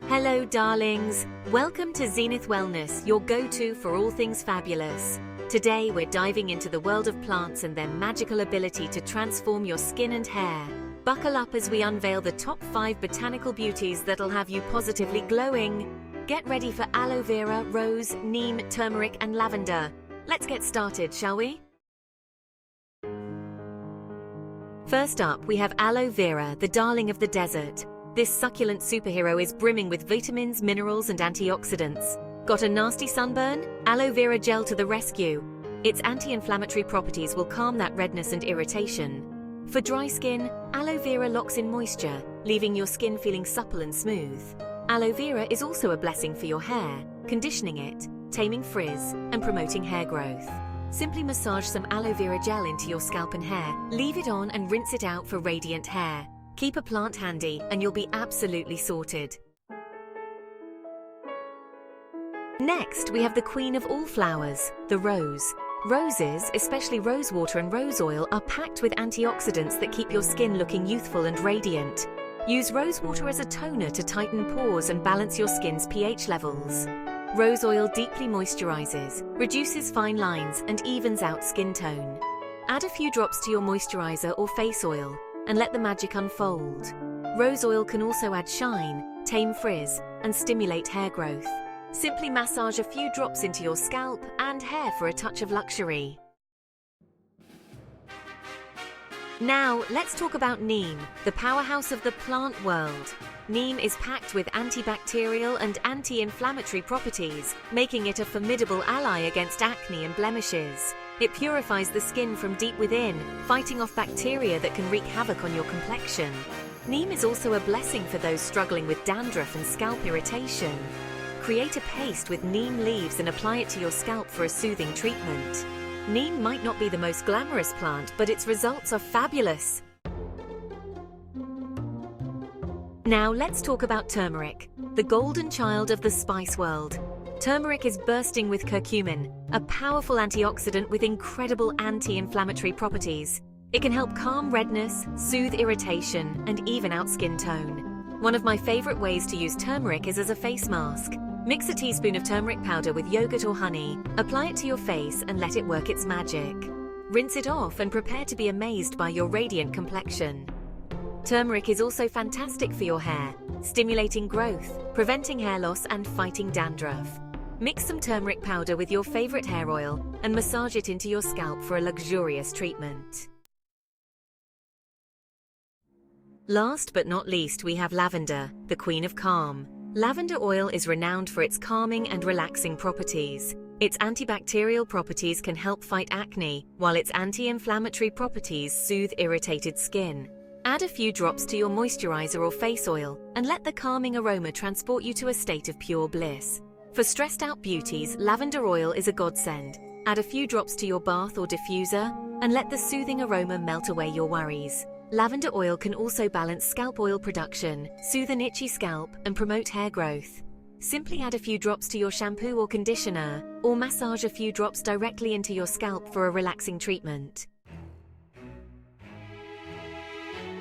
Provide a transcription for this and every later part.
Hello, darlings. Welcome to Zenith Wellness, your go-to for all things fabulous. Today, we're diving into the world of plants and their magical ability to transform your skin and hair. Buckle up as we unveil the top 5 botanical beauties that'll have you positively glowing. Get ready for aloe vera, rose, neem, turmeric, and lavender. Let's get started, shall we? First up, we have aloe vera, the darling of the desert. This succulent superhero is brimming with vitamins, minerals, and antioxidants. Got a nasty sunburn? Aloe vera gel to the rescue. Its anti-inflammatory properties will calm that redness and irritation. For dry skin, aloe vera locks in moisture, leaving your skin feeling supple and smooth. Aloe vera is also a blessing for your hair, conditioning it, taming frizz, and promoting hair growth. Simply massage some aloe vera gel into your scalp and hair, leave it on and rinse it out for radiant hair. Keep a plant handy and you'll be absolutely sorted. Next, we have the queen of all flowers, the rose. Roses, especially rose water and rose oil, are packed with antioxidants that keep your skin looking youthful and radiant. Use rose water as a toner to tighten pores and balance your skin's pH levels. Rose oil deeply moisturizes, reduces fine lines, and evens out skin tone. Add a few drops to your moisturizer or face oil and let the magic unfold. Rose oil can also add shine, tame frizz, and stimulate hair growth. Simply massage a few drops into your scalp and hair for a touch of luxury. Now, let's talk about neem, the powerhouse of the plant world. Neem is packed with antibacterial and anti-inflammatory properties, making it a formidable ally against acne and blemishes. It purifies the skin from deep within, fighting off bacteria that can wreak havoc on your complexion. Neem is also a blessing for those struggling with dandruff and scalp irritation. Create a paste with neem leaves and apply it to your scalp for a soothing treatment. Neem might not be the most glamorous plant, but its results are fabulous. Now let's talk about turmeric, the golden child of the spice world. Turmeric is bursting with curcumin, a powerful antioxidant with incredible anti-inflammatory properties. It can help calm redness, soothe irritation, and even out skin tone. One of my favorite ways to use turmeric is as a face mask. Mix a teaspoon of turmeric powder with yogurt or honey, apply it to your face and let it work its magic. Rinse it off and prepare to be amazed by your radiant complexion. Turmeric is also fantastic for your hair, stimulating growth, preventing hair loss, and fighting dandruff. Mix some turmeric powder with your favorite hair oil and massage it into your scalp for a luxurious treatment. Last but not least, we have lavender, the queen of calm. Lavender oil is renowned for its calming and relaxing properties. Its antibacterial properties can help fight acne, while its anti-inflammatory properties soothe irritated skin. Add a few drops to your moisturizer or face oil and let the calming aroma transport you to a state of pure bliss. For stressed out beauties, lavender oil is a godsend. Add a few drops to your bath or diffuser and let the soothing aroma melt away your worries. Lavender oil can also balance scalp oil production, soothe an itchy scalp, and promote hair growth. Simply add a few drops to your shampoo or conditioner, or massage a few drops directly into your scalp for a relaxing treatment.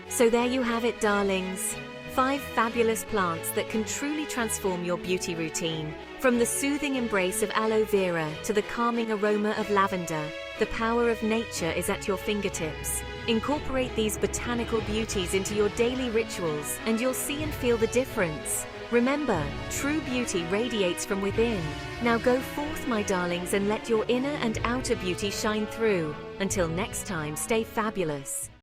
So there you have it, darlings. 5 fabulous plants that can truly transform your beauty routine. From the soothing embrace of aloe vera to the calming aroma of lavender, the power of nature is at your fingertips. Incorporate these botanical beauties into your daily rituals and you'll see and feel the difference. Remember, true beauty radiates from within. Now go forth, my darlings, and let your inner and outer beauty shine through. Until next time, stay fabulous.